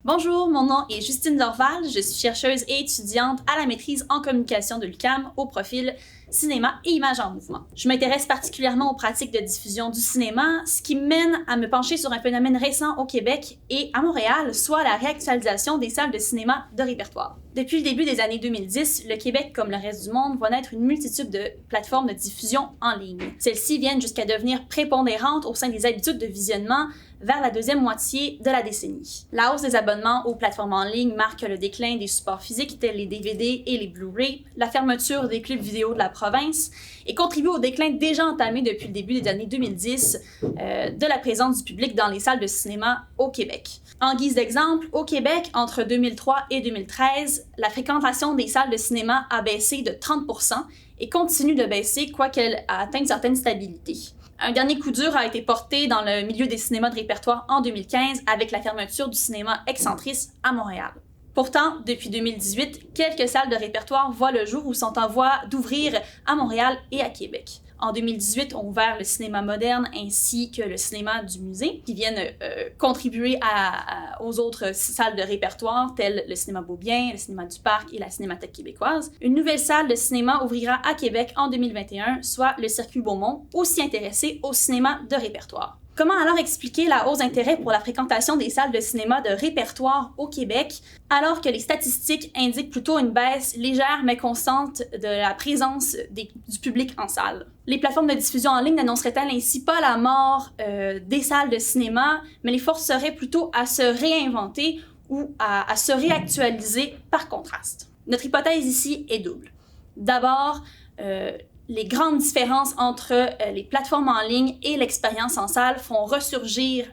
Bonjour, mon nom est Justine Dorval, je suis chercheuse et étudiante à la maîtrise en communication de l'UQAM au profil cinéma et images en mouvement. Je m'intéresse particulièrement aux pratiques de diffusion du cinéma, ce qui mène à me pencher sur un phénomène récent au Québec et à Montréal, soit la réactualisation des salles de cinéma de répertoire. Depuis le début des années 2010, le Québec, comme le reste du monde, voit naître une multitude de plateformes de diffusion en ligne. Celles-ci viennent jusqu'à devenir prépondérantes au sein des habitudes de visionnement vers la deuxième moitié de la décennie. La hausse des abonnements aux plateformes en ligne marque le déclin des supports physiques tels les DVD et les Blu-ray, la fermeture des clubs vidéo de la province et contribue au déclin déjà entamé depuis le début des années 2010 de la présence du public dans les salles de cinéma au Québec. En guise d'exemple, au Québec, entre 2003 et 2013, la fréquentation des salles de cinéma a baissé de 30% et continue de baisser, quoiqu'elle a atteint une certaine stabilité. Un dernier coup dur a été porté dans le milieu des cinémas de répertoire en 2015 avec la fermeture du cinéma Excentris à Montréal. Pourtant, depuis 2018, quelques salles de répertoire voient le jour ou sont en voie d'ouvrir à Montréal et à Québec. En 2018, ont ouvert le cinéma moderne ainsi que le cinéma du musée, qui viennent contribuer aux autres salles de répertoire, telles le cinéma Beaubien, le cinéma du Parc et la Cinémathèque québécoise. Une nouvelle salle de cinéma ouvrira à Québec en 2021, soit le Circuit Beaumont, aussi intéressé au cinéma de répertoire. Comment alors expliquer la hausse d'intérêt pour la fréquentation des salles de cinéma de répertoire au Québec, alors que les statistiques indiquent plutôt une baisse légère mais constante de la présence du public en salle? Les plateformes de diffusion en ligne n'annonceraient-elles ainsi pas la mort des salles de cinéma, mais les forceraient plutôt à se réinventer ou à se réactualiser par contraste? Notre hypothèse ici est double. D'abord, les grandes différences entre les plateformes en ligne et l'expérience en salle font ressurgir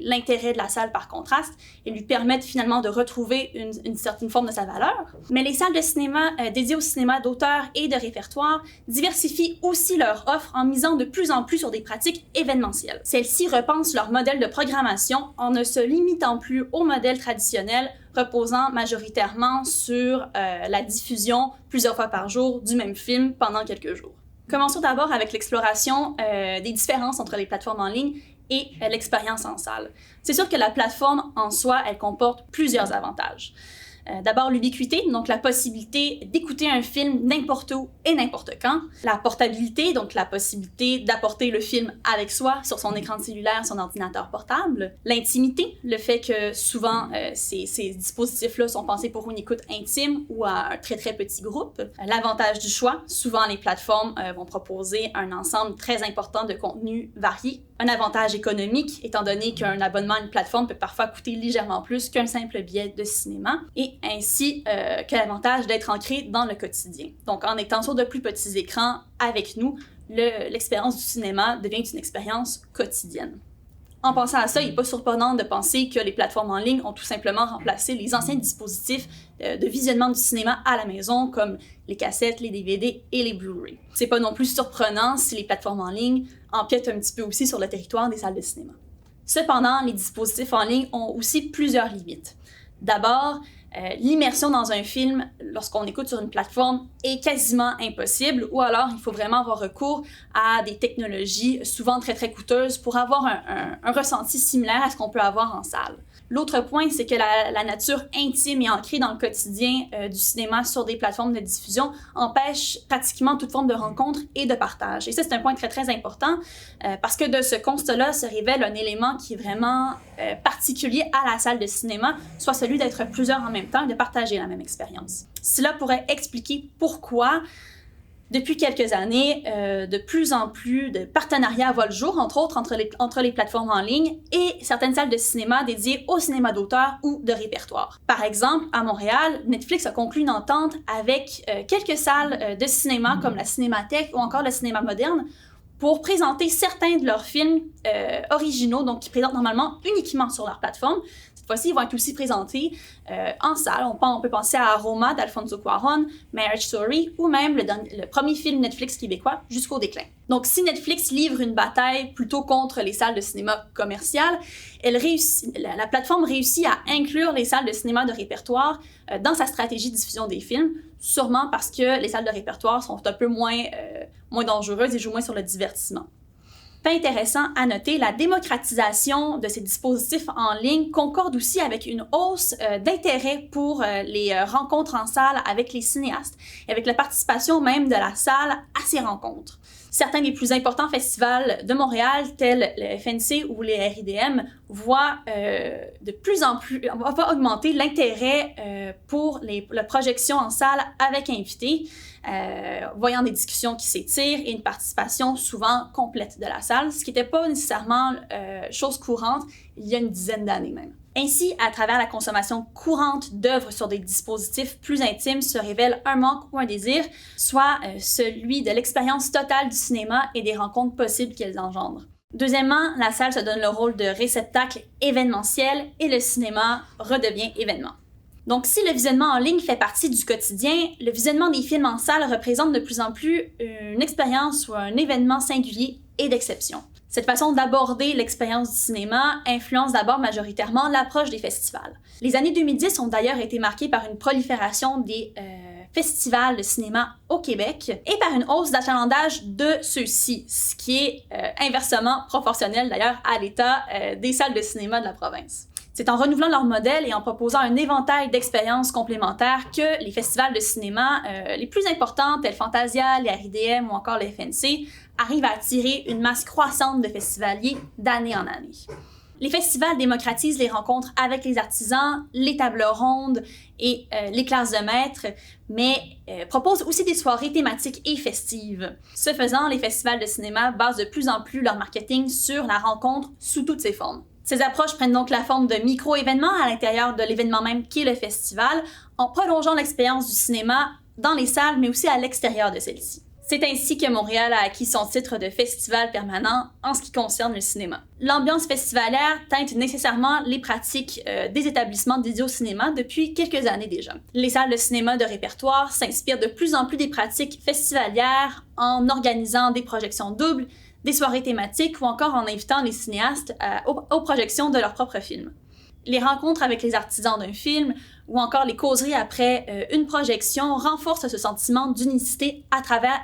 l'intérêt de la salle par contraste et lui permettent finalement de retrouver une certaine forme de sa valeur. Mais les salles de cinéma dédiées au cinéma d'auteur et de répertoire diversifient aussi leur offre en misant de plus en plus sur des pratiques événementielles. Celles-ci repensent leur modèle de programmation en ne se limitant plus au modèle traditionnel reposant majoritairement sur la diffusion plusieurs fois par jour du même film pendant quelques jours. Commençons d'abord avec l'exploration des différences entre les plateformes en ligne et l'expérience en salle. C'est sûr que la plateforme en soi, elle comporte plusieurs avantages. D'abord, l'ubiquité, donc la possibilité d'écouter un film n'importe où et n'importe quand. La portabilité, donc la possibilité d'apporter le film avec soi sur son écran de cellulaire, son ordinateur portable. L'intimité, le fait que souvent ces dispositifs-là sont pensés pour une écoute intime ou à un très très petit groupe. L'avantage du choix, souvent les plateformes vont proposer un ensemble très important de contenus variés. Un avantage économique, étant donné qu'un abonnement à une plateforme peut parfois coûter légèrement plus qu'un simple billet de cinéma, et ainsi que l'avantage d'être ancré dans le quotidien. Donc, en étant sur de plus petits écrans avec nous, l'expérience du cinéma devient une expérience quotidienne. En pensant à ça, il n'est pas surprenant de penser que les plateformes en ligne ont tout simplement remplacé les anciens dispositifs de visionnement du cinéma à la maison, comme les cassettes, les DVD et les Blu-ray. C'est pas non plus surprenant si les plateformes en ligne empiètent un petit peu aussi sur le territoire des salles de cinéma. Cependant, les dispositifs en ligne ont aussi plusieurs limites. D'abord, l'immersion dans un film, lorsqu'on écoute sur une plateforme, est quasiment impossible, ou alors il faut vraiment avoir recours à des technologies souvent très très coûteuses pour avoir un ressenti similaire à ce qu'on peut avoir en salle. L'autre point, c'est que la nature intime et ancrée dans le quotidien du cinéma sur des plateformes de diffusion empêche pratiquement toute forme de rencontre et de partage. Et ça, c'est un point très, très important parce que de ce constat-là se révèle un élément qui est vraiment particulier à la salle de cinéma, soit celui d'être plusieurs en même temps et de partager la même expérience. Cela pourrait expliquer pourquoi depuis quelques années, de plus en plus de partenariats voient le jour, entre autres entre les plateformes en ligne et certaines salles de cinéma dédiées au cinéma d'auteur ou de répertoire. Par exemple, à Montréal, Netflix a conclu une entente avec quelques salles de cinéma comme la Cinémathèque ou encore le cinéma moderne pour présenter certains de leurs films originaux, donc qui présentent normalement uniquement sur leur plateforme. Cette fois-ci, ils vont être aussi présentés en salle. On peut penser à Roma d'Alfonso Cuarón, Marriage Story ou même le premier film Netflix québécois, Jusqu'au déclin. Donc, si Netflix livre une bataille plutôt contre les salles de cinéma commerciales, la plateforme réussit à inclure les salles de cinéma de répertoire dans sa stratégie de diffusion des films, sûrement parce que les salles de répertoire sont un peu moins dangereuses et jouent moins sur le divertissement. Fait intéressant à noter, la démocratisation de ces dispositifs en ligne concorde aussi avec une hausse d'intérêt pour les rencontres en salle avec les cinéastes, et avec la participation même de la salle à ces rencontres. Certains des plus importants festivals de Montréal, tels le FNC ou les RIDM, voient de plus en plus, va augmenter l'intérêt pour la projection en salle avec invités, voyant des discussions qui s'étirent et une participation souvent complète de la salle, ce qui n'était pas nécessairement chose courante il y a une dizaine d'années même. Ainsi, à travers la consommation courante d'œuvres sur des dispositifs plus intimes se révèle un manque ou un désir, soit celui de l'expérience totale du cinéma et des rencontres possibles qu'elles engendrent. Deuxièmement, la salle se donne le rôle de réceptacle événementiel et le cinéma redevient événement. Donc, si le visionnement en ligne fait partie du quotidien, le visionnement des films en salle représente de plus en plus une expérience ou un événement singulier et d'exception. Cette façon d'aborder l'expérience du cinéma influence d'abord majoritairement l'approche des festivals. Les années 2010 ont d'ailleurs été marquées par une prolifération des festivals de cinéma au Québec et par une hausse d'achalandage de ceux-ci, ce qui est inversement proportionnel d'ailleurs à l'état des salles de cinéma de la province. C'est en renouvelant leur modèle et en proposant un éventail d'expériences complémentaires que les festivals de cinéma les plus importants, tels Fantasia, les RIDM ou encore les FNC, arrivent à attirer une masse croissante de festivaliers d'année en année. Les festivals démocratisent les rencontres avec les artisans, les tables rondes et les classes de maîtres, mais proposent aussi des soirées thématiques et festives. Ce faisant, les festivals de cinéma basent de plus en plus leur marketing sur la rencontre sous toutes ses formes. Ces approches prennent donc la forme de micro-événements à l'intérieur de l'événement même qu'est le festival, en prolongeant l'expérience du cinéma dans les salles, mais aussi à l'extérieur de celles-ci. C'est ainsi que Montréal a acquis son titre de festival permanent en ce qui concerne le cinéma. L'ambiance festivalaire teinte nécessairement les pratiques des établissements dédiés au cinéma depuis quelques années déjà. Les salles de cinéma de répertoire s'inspirent de plus en plus des pratiques festivalières en organisant des projections doubles, des soirées thématiques ou encore en invitant les cinéastes aux projections de leurs propres films. Les rencontres avec les artisans d'un film ou encore les causeries après une projection renforcent ce sentiment d'unicité à travers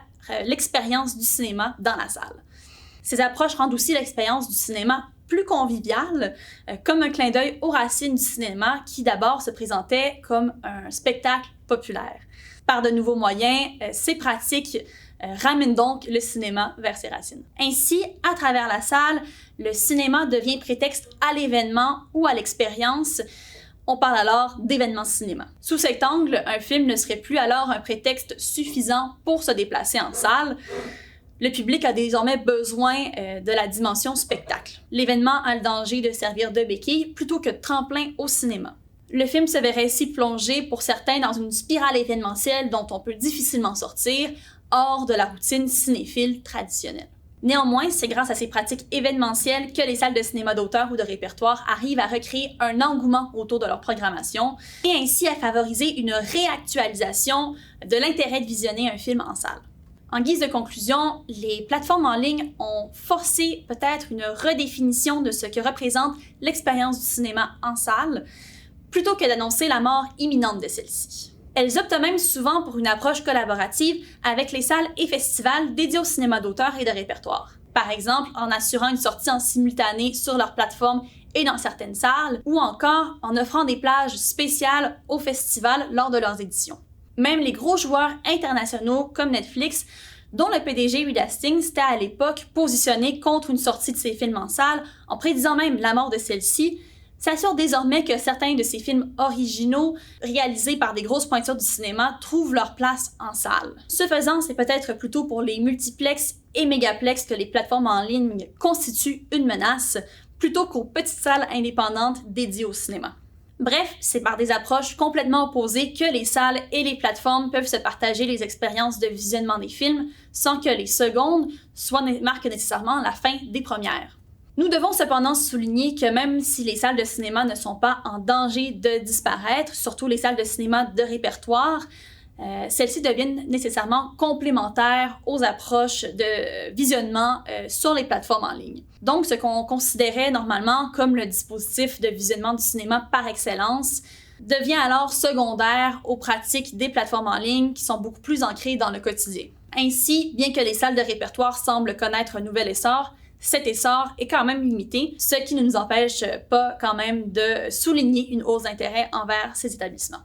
l'expérience du cinéma dans la salle. Ces approches rendent aussi l'expérience du cinéma plus conviviale, comme un clin d'œil aux racines du cinéma qui d'abord se présentait comme un spectacle populaire. Par de nouveaux moyens, ces pratiques ramène donc le cinéma vers ses racines. Ainsi, à travers la salle, le cinéma devient prétexte à l'événement ou à l'expérience. On parle alors d'événement cinéma. Sous cet angle, un film ne serait plus alors un prétexte suffisant pour se déplacer en salle. Le public a désormais besoin de la dimension spectacle. L'événement a le danger de servir de béquille plutôt que de tremplin au cinéma. Le film se verrait ainsi plongé pour certains dans une spirale événementielle dont on peut difficilement sortir, hors de la routine cinéphile traditionnelle. Néanmoins, c'est grâce à ces pratiques événementielles que les salles de cinéma d'auteur ou de répertoire arrivent à recréer un engouement autour de leur programmation et ainsi à favoriser une réactualisation de l'intérêt de visionner un film en salle. En guise de conclusion, les plateformes en ligne ont forcé peut-être une redéfinition de ce que représente l'expérience du cinéma en salle, plutôt que d'annoncer la mort imminente de celle-ci. Elles optent même souvent pour une approche collaborative avec les salles et festivals dédiés au cinéma d'auteur et de répertoire. Par exemple, en assurant une sortie en simultané sur leur plateforme et dans certaines salles, ou encore en offrant des plages spéciales aux festivals lors de leurs éditions. Même les gros joueurs internationaux comme Netflix, dont le PDG Reed Hastings s'était à l'époque positionné contre une sortie de ses films en salle, en prédisant même la mort de celle-ci, s'assure désormais que certains de ces films originaux, réalisés par des grosses pointures du cinéma, trouvent leur place en salle. Ce faisant, c'est peut-être plutôt pour les multiplex et mégaplex que les plateformes en ligne constituent une menace, plutôt qu'aux petites salles indépendantes dédiées au cinéma. Bref, c'est par des approches complètement opposées que les salles et les plateformes peuvent se partager les expériences de visionnement des films, sans que les secondes marquent nécessairement la fin des premières. Nous devons cependant souligner que même si les salles de cinéma ne sont pas en danger de disparaître, surtout les salles de cinéma de répertoire, celles-ci deviennent nécessairement complémentaires aux approches de visionnement sur les plateformes en ligne. Donc, ce qu'on considérait normalement comme le dispositif de visionnement du cinéma par excellence devient alors secondaire aux pratiques des plateformes en ligne qui sont beaucoup plus ancrées dans le quotidien. Ainsi, bien que les salles de répertoire semblent connaître un nouvel essor, cet essor est quand même limité, ce qui ne nous empêche pas quand même de souligner une hausse d'intérêt envers ces établissements.